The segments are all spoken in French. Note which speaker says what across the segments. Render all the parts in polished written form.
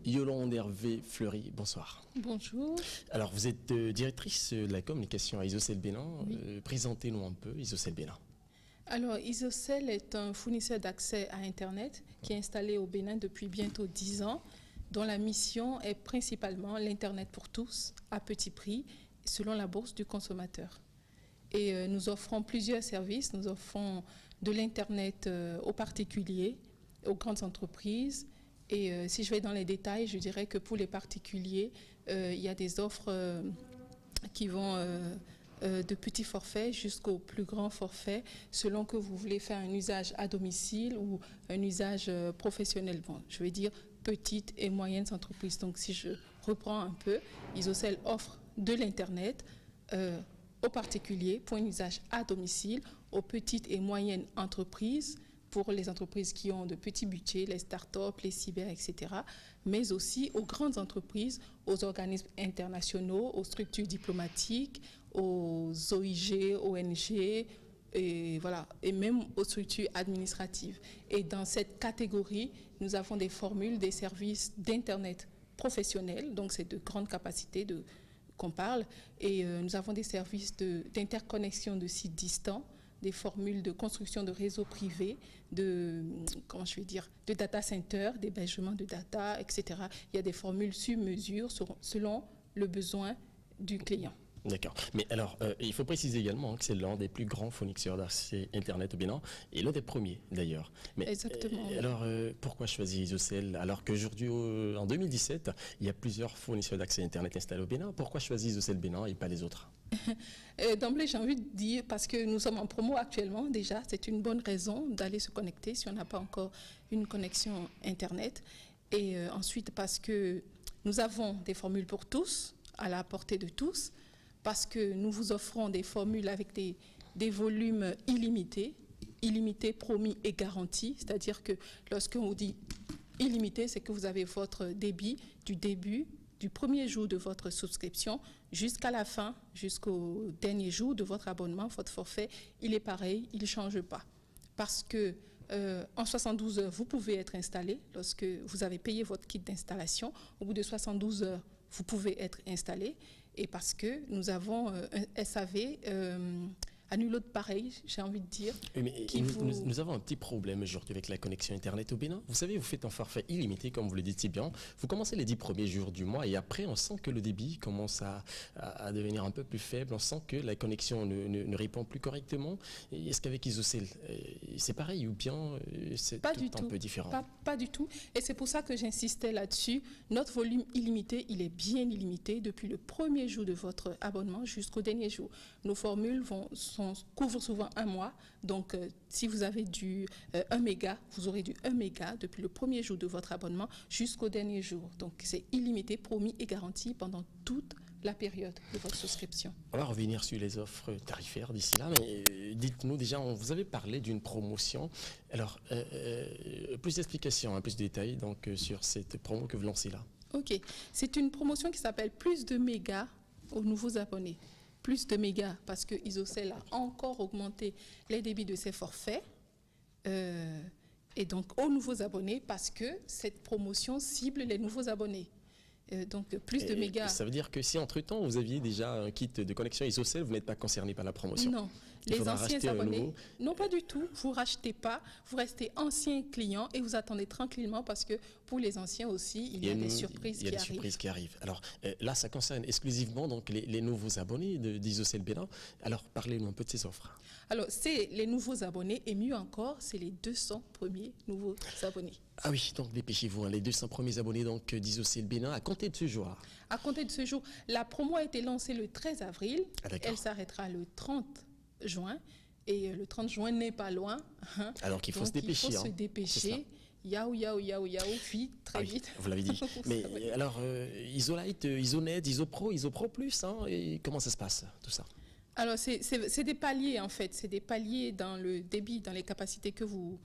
Speaker 1: Yolande Hervé Fleury, bonsoir.
Speaker 2: Bonjour.
Speaker 1: Alors, vous êtes directrice de la communication à Isocel Bénin.
Speaker 2: Oui.
Speaker 1: Présentez-nous un peu Isocel Bénin.
Speaker 2: Alors, Isocel est un fournisseur d'accès à Internet qui est installé au Bénin depuis bientôt 10 ans, dont la mission est principalement l'Internet pour tous, à petit prix, selon la bourse du consommateur. Et nous offrons plusieurs services. Nous offrons de l'Internet aux particuliers, aux grandes entreprises. Et si je vais dans les détails, je dirais que pour les particuliers, il y a des offres qui vont de petits forfaits jusqu'au plus grand forfait, selon que vous voulez faire un usage à domicile ou un usage professionnel. Bon, je vais dire petites et moyennes entreprises. Donc si je reprends un peu, Isocel offre de l'Internet aux particuliers pour un usage à domicile, aux petites et moyennes entreprises, pour les entreprises qui ont de petits budgets, les startups, les cyber, etc., mais aussi aux grandes entreprises, aux organismes internationaux, aux structures diplomatiques, aux OIG, ONG, et, voilà, et même aux structures administratives. Et dans cette catégorie, nous avons des formules, des services d'Internet professionnels, donc c'est de grande capacité qu'on parle, et nous avons des services d'interconnexion de sites distants, des formules de construction de réseaux privés, de data centers, d'hébergement de data, etc. Il y a des formules sur mesure selon le besoin du client.
Speaker 1: D'accord. Mais alors, il faut préciser également que c'est l'un des plus grands fournisseurs d'accès Internet au Bénin et l'un des premiers d'ailleurs.
Speaker 2: Exactement.
Speaker 1: Alors, pourquoi choisir Isocel alors qu'aujourd'hui, en 2017, il y a plusieurs fournisseurs d'accès Internet installés au Bénin? Pourquoi choisir Isocel Bénin et pas les autres?
Speaker 2: D'emblée, j'ai envie de dire, parce que nous sommes en promo actuellement, déjà, c'est une bonne raison d'aller se connecter si on n'a pas encore une connexion Internet. Et ensuite, parce que nous avons des formules pour tous, à la portée de tous, parce que nous vous offrons des formules avec des volumes illimités, promis et garantis. C'est-à-dire que lorsqu'on vous dit illimité, c'est que vous avez votre débit du début, du premier jour de votre souscription jusqu'à la fin, jusqu'au dernier jour de votre abonnement, votre forfait, il est pareil, il ne change pas. Parce que en 72 heures, vous pouvez être installé. Lorsque vous avez payé votre kit d'installation, au bout de 72 heures, vous pouvez être installé. Et parce que nous avons un SAV à nul autre pareil, j'ai envie de dire.
Speaker 1: Oui, mais nous avons un petit problème aujourd'hui avec la connexion Internet au Bénin. Vous savez, vous faites un forfait illimité, comme vous le dites si bien. Vous commencez les 10 premiers jours du mois et après, on sent que le débit commence à devenir un peu plus faible. On sent que la connexion ne répond plus correctement. Est-ce qu'avec Isocel, c'est pareil ou bien c'est un peu différent?
Speaker 2: Pas du tout. Et c'est pour ça que j'insistais là-dessus. Notre volume illimité, il est bien illimité depuis le premier jour de votre abonnement jusqu'au dernier jour. Nos formules couvrent souvent un mois. Donc, si vous avez du 1 méga, vous aurez du 1 méga depuis le premier jour de votre abonnement jusqu'au dernier jour. Donc, c'est illimité, promis et garanti pendant toute la période de votre souscription.
Speaker 1: On va revenir sur les offres tarifaires d'ici là, mais dites-nous déjà, vous avez parlé d'une promotion. Alors, plus d'explications, plus de détails donc, sur cette promo que vous lancez là.
Speaker 2: Ok, c'est une promotion qui s'appelle Plus de mégas aux nouveaux abonnés. Plus de mégas parce que Isocel a encore augmenté les débits de ses forfaits. Et donc aux nouveaux abonnés parce que cette promotion cible les nouveaux abonnés. Donc plus de mégas.
Speaker 1: Ça veut dire que si entre-temps vous aviez déjà un kit de connexion Isocel, vous n'êtes pas concerné par la promotion?
Speaker 2: Non. Les anciens abonnés, non pas du tout, vous ne rachetez pas, vous restez ancien client et vous attendez tranquillement parce que pour les anciens aussi, il y a des surprises qui arrivent.
Speaker 1: Il y a des surprises qui arrivent. Alors là, ça concerne exclusivement donc, les nouveaux abonnés d'Isocel Bénin. Alors parlez-nous un peu de ces offres.
Speaker 2: Alors c'est les nouveaux abonnés et mieux encore, c'est les 200 premiers nouveaux abonnés.
Speaker 1: Ah oui, donc dépêchez-vous, hein, les 200 premiers abonnés d'Isocel Bénin à compter de ce jour.
Speaker 2: À compter de ce jour, la promo a été lancée le 13 avril, elle s'arrêtera le 30 juin et le 30 juin n'est pas loin. Hein.
Speaker 1: Alors qu'il faut se dépêcher.
Speaker 2: Il faut se dépêcher. Yaou, vite, très vite.
Speaker 1: Vous l'avez dit. Mais alors, Isolite, Isonet, Isopro, Isopro Plus, hein, et comment ça se passe, tout ça?
Speaker 2: Alors, c'est des paliers, en fait. C'est des paliers dans le débit, dans les capacités que vous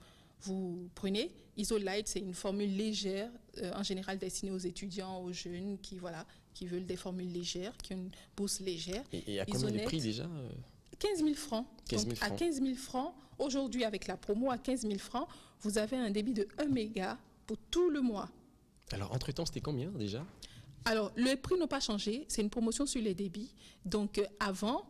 Speaker 2: prenez. Isolite, c'est une formule légère, en général destinée aux étudiants, aux jeunes qui qui veulent des formules légères, qui ont une bourse légère.
Speaker 1: Et à combien le prix déjà
Speaker 2: 15 000 francs.
Speaker 1: 15 000
Speaker 2: Donc,
Speaker 1: francs.
Speaker 2: à 15 000 francs, aujourd'hui avec la promo à 15 000 francs, vous avez un débit de 1 méga pour tout le mois.
Speaker 1: Alors, entre-temps, c'était combien déjà?
Speaker 2: Alors, les prix n'ont pas changé. C'est une promotion sur les débits. Donc, avant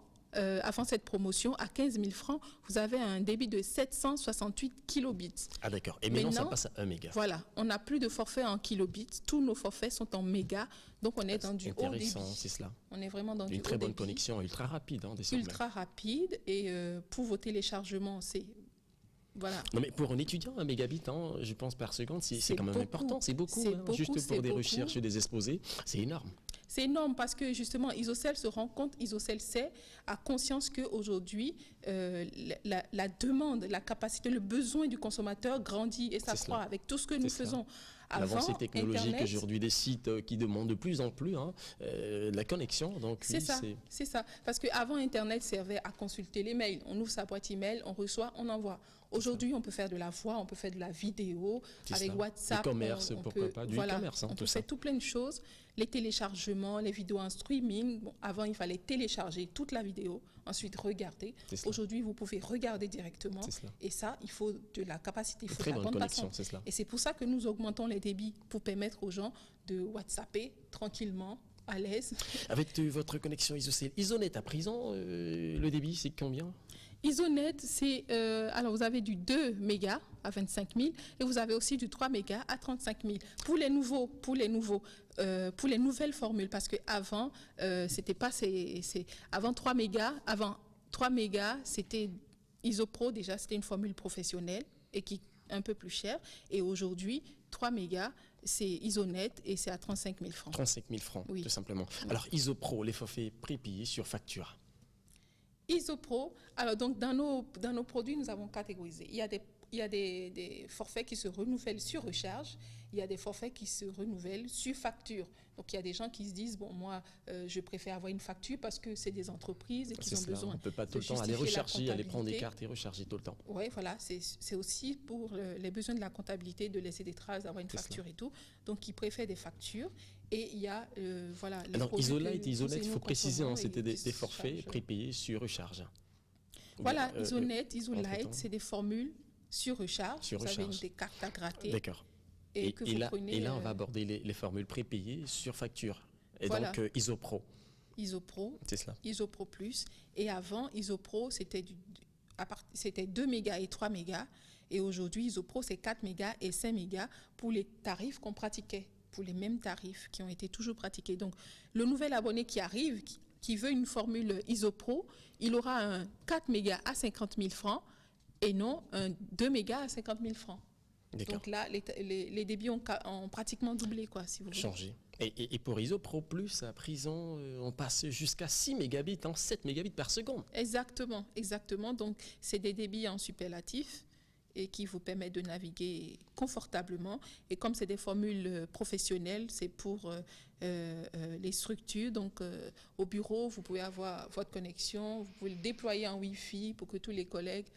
Speaker 2: cette promotion, à 15 000 francs, vous avez un débit de 768 kilobits.
Speaker 1: Ah d'accord. Et maintenant, ça passe à 1 méga.
Speaker 2: Voilà, on n'a plus de forfait en kilobits. Tous nos forfaits sont en méga. Donc, on est dans du haut débit.
Speaker 1: Intéressant, c'est cela.
Speaker 2: On est vraiment dans du haut débit.
Speaker 1: Une très bonne connexion, ultra rapide, désormais.
Speaker 2: Ultra rapide. Et pour vos téléchargements, c'est... Voilà.
Speaker 1: Non, mais pour un étudiant, 1 mégabit, je pense, par seconde, c'est quand même
Speaker 2: beaucoup.
Speaker 1: important. C'est beaucoup, juste pour des recherches, des exposés. C'est énorme.
Speaker 2: C'est énorme parce que justement, Isocell se rend compte, Isocell sait, a conscience qu'aujourd'hui, la demande, la capacité, le besoin du consommateur grandit et s'accroît avec tout ce que nous faisons.
Speaker 1: L'avancée technologique aujourd'hui des sites qui demandent de plus en plus la connexion. Donc,
Speaker 2: c'est ça. Parce qu'avant, Internet servait à consulter les mails. On ouvre sa boîte email, on reçoit, on envoie. Aujourd'hui, on peut faire de la voix, on peut faire de la vidéo, avec WhatsApp.
Speaker 1: Du commerce, pourquoi pas, du e-commerce.
Speaker 2: On peut faire tout plein de choses. Les téléchargements, les vidéos en streaming. Bon, avant, il fallait télécharger toute la vidéo, ensuite regarder. Aujourd'hui, vous pouvez regarder directement. Et ça, il faut de la capacité, il faut de la bande passante. Et c'est pour ça que nous augmentons les débits pour permettre aux gens de WhatsApper tranquillement, à l'aise.
Speaker 1: Avec votre connexion Isocell, Isonet à présent, le débit, c'est combien?
Speaker 2: Isonet, c'est alors vous avez du 2 mégas à 25 000 et vous avez aussi du 3 mégas à 35 000. Pour les nouvelles formules, parce que avant c'était pas avant 3 mégas, c'était Isopro déjà, c'était une formule professionnelle et qui est un peu plus chère. Et aujourd'hui, 3 mégas, c'est Isonet et c'est à 35 000 francs.
Speaker 1: 35 000 francs, oui. Tout simplement. Oui. Alors Isopro, les forfaits prépayés sur facture.
Speaker 2: Isopro, alors donc dans nos produits, nous avons catégorisé. Il y a des forfaits qui se renouvellent sur recharge, il y a des forfaits qui se renouvellent sur facture. Donc il y a des gens qui se disent, bon moi je préfère avoir une facture parce que c'est des entreprises et qu'ils ont besoin.
Speaker 1: On ne peut pas tout le temps aller recharger, aller prendre des cartes et recharger tout le temps.
Speaker 2: Oui, voilà, c'est aussi pour les besoins de la comptabilité, de laisser des traces, d'avoir une facture et tout. Donc ils préfèrent des factures. Et il y a, voilà...
Speaker 1: Alors, Isonet, il faut préciser, c'était des forfaits prépayés sur recharge.
Speaker 2: Voilà, Isonet, Isolite, c'est des formules sur recharge. Vous avez des cartes à gratter.
Speaker 1: D'accord. Et là, on va aborder les formules prépayées sur facture. Et voilà. Donc, Isopro.
Speaker 2: Isopro.
Speaker 1: C'est cela.
Speaker 2: Isopro Plus. Et avant, Isopro, c'était 2 mégas et 3 mégas. Et aujourd'hui, Isopro, c'est 4 mégas et 5 mégas pour les tarifs qu'on pratiquait. Pour les mêmes tarifs qui ont été toujours pratiqués. Donc, le nouvel abonné qui arrive, qui veut une formule Isopro, il aura un 4 mégas à 50 000 francs et non un 2 mégas à 50 000 francs. Donc là, les débits ont pratiquement doublé, quoi, si vous voulez.
Speaker 1: Changé. Et pour Isopro Plus, à présent, on passe jusqu'à 6 mégabits, 7 mégabits par seconde.
Speaker 2: Exactement. Donc, c'est des débits en superlatif et qui vous permet de naviguer confortablement. Et comme c'est des formules professionnelles, c'est pour les structures. Donc, au bureau, vous pouvez avoir votre connexion, vous pouvez le déployer en Wi-Fi pour que tous les collègues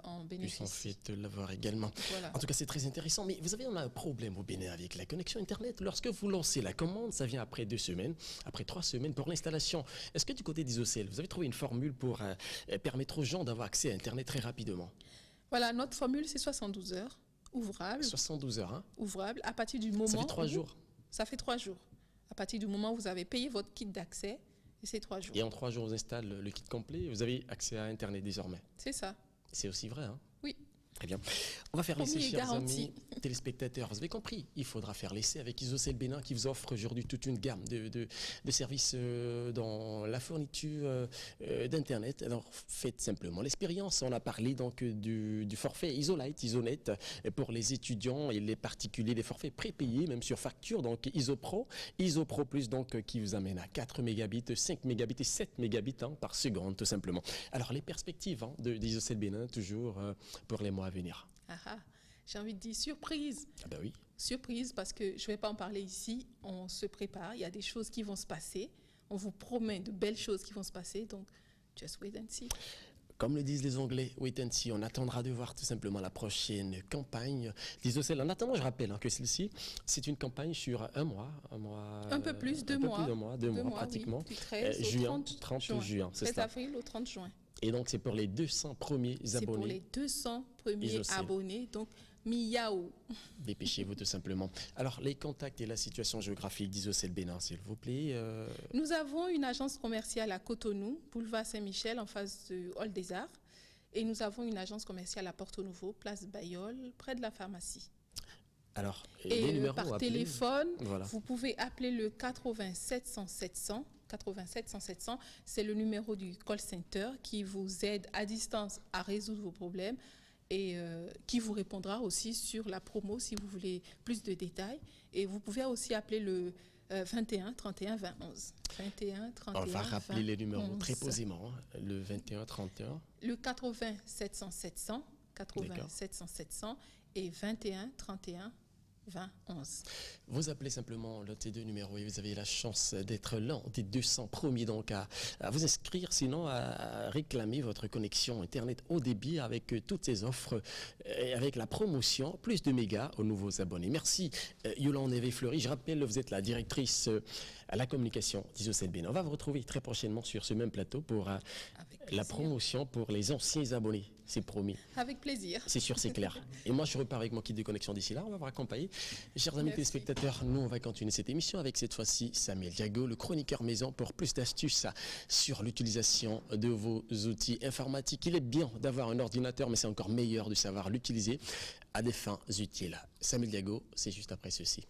Speaker 2: en bénéficient.
Speaker 1: Ils sont faits de l'avoir également.
Speaker 2: Voilà.
Speaker 1: En tout cas, c'est très intéressant. Mais vous avez un problème au Bénin avec la connexion Internet. Lorsque vous lancez la commande, ça vient après 2 semaines, après 3 semaines pour l'installation. Est-ce que du côté d'Isocell, vous avez trouvé une formule pour permettre aux gens d'avoir accès à Internet très rapidement?
Speaker 2: Voilà, notre formule, c'est 72 heures ouvrables.
Speaker 1: 72 heures,
Speaker 2: Ouvrables, à partir du moment...
Speaker 1: Ça fait 3 jours.
Speaker 2: Ça fait 3 jours. À partir du moment où vous avez payé votre kit d'accès, et c'est 3 jours.
Speaker 1: Et en 3 jours, on installe le kit complet, vous avez accès à Internet désormais.
Speaker 2: C'est ça.
Speaker 1: C'est aussi vrai, hein?
Speaker 2: Oui.
Speaker 1: Très bien. On va faire l'essai, chers amis téléspectateurs. Vous avez compris, il faudra faire l'essai avec Isocell Bénin qui vous offre aujourd'hui toute une gamme de services dans la fourniture d'Internet. Alors, faites simplement l'expérience. On a parlé donc du forfait Isolite, Isonet pour les étudiants et les particuliers, des forfaits prépayés, même sur facture. Donc, Isopro Plus, donc, qui vous amène à 4 mégabits, 5 mégabits et 7 mégabits par seconde, tout simplement. Alors, les perspectives d'Isocell Bénin, toujours pour les mois à venir.
Speaker 2: J'ai envie de dire surprise.
Speaker 1: Ah bah oui.
Speaker 2: Surprise parce que je ne vais pas en parler ici. On se prépare. Il y a des choses qui vont se passer. On vous promet de belles choses qui vont se passer. Donc, just wait and see.
Speaker 1: Comme le disent les Anglais, wait and see, on attendra de voir tout simplement la prochaine campagne d'Isocell. En attendant, je rappelle que celle-ci, c'est une campagne sur un mois.
Speaker 2: Un peu plus, deux mois.
Speaker 1: Deux mois pratiquement.
Speaker 2: Oui, du 13 au 30 juin.
Speaker 1: C'est
Speaker 2: 13
Speaker 1: ça.
Speaker 2: avril au 30 juin.
Speaker 1: Et donc, c'est pour les 200 premiers abonnés.
Speaker 2: C'est pour les 200 premiers
Speaker 1: Isocell.
Speaker 2: abonnés. Donc, miaou.
Speaker 1: Dépêchez-vous tout simplement. Alors, les contacts et la situation géographique d'Isocell Bénin, s'il vous plaît.
Speaker 2: Nous avons une agence commerciale à Cotonou, boulevard Saint-Michel, en face du Hall des Arts. Et nous avons une agence commerciale à Porto Novo, place Bayol, près de la pharmacie.
Speaker 1: Alors,
Speaker 2: et
Speaker 1: les numéros
Speaker 2: par
Speaker 1: à appeler,
Speaker 2: téléphone,
Speaker 1: voilà.
Speaker 2: vous pouvez appeler le 87 100 700. 87 100 700, c'est le numéro du call center qui vous aide à distance à résoudre vos problèmes et qui vous répondra aussi sur la promo si vous voulez plus de détails. Et vous pouvez aussi appeler le 21 31 20 11. 21 31
Speaker 1: On va rappeler
Speaker 2: 20
Speaker 1: les numéros
Speaker 2: 11.
Speaker 1: très posément. Le 21 31.
Speaker 2: Le 80 700 700, 80
Speaker 1: D'accord.
Speaker 2: 700 700 et 21 31 20 11.
Speaker 1: Vous appelez simplement l'un de ces deux numéros et vous avez la chance d'être l'un des 200 premiers donc à vous inscrire, sinon à réclamer votre connexion Internet haut débit avec toutes ces offres et avec la promotion, plus de mégas aux nouveaux abonnés. Merci Yolande Neve-Fleury. Je rappelle, vous êtes la directrice à la communication d'Isocell Bénin. On va vous retrouver très prochainement sur ce même plateau pour la promotion pour les anciens abonnés. C'est promis.
Speaker 2: Avec plaisir.
Speaker 1: C'est sûr, c'est clair. Et moi, je repars avec mon kit de connexion d'ici là. On va vous accompagner. Chers amis
Speaker 2: Merci.
Speaker 1: téléspectateurs, nous, on va continuer cette émission avec cette fois-ci Samuel Diago, le chroniqueur maison, pour plus d'astuces sur l'utilisation de vos outils informatiques. Il est bien d'avoir un ordinateur, mais c'est encore meilleur de savoir l'utiliser à des fins utiles. Samuel Diago, c'est juste après ceci.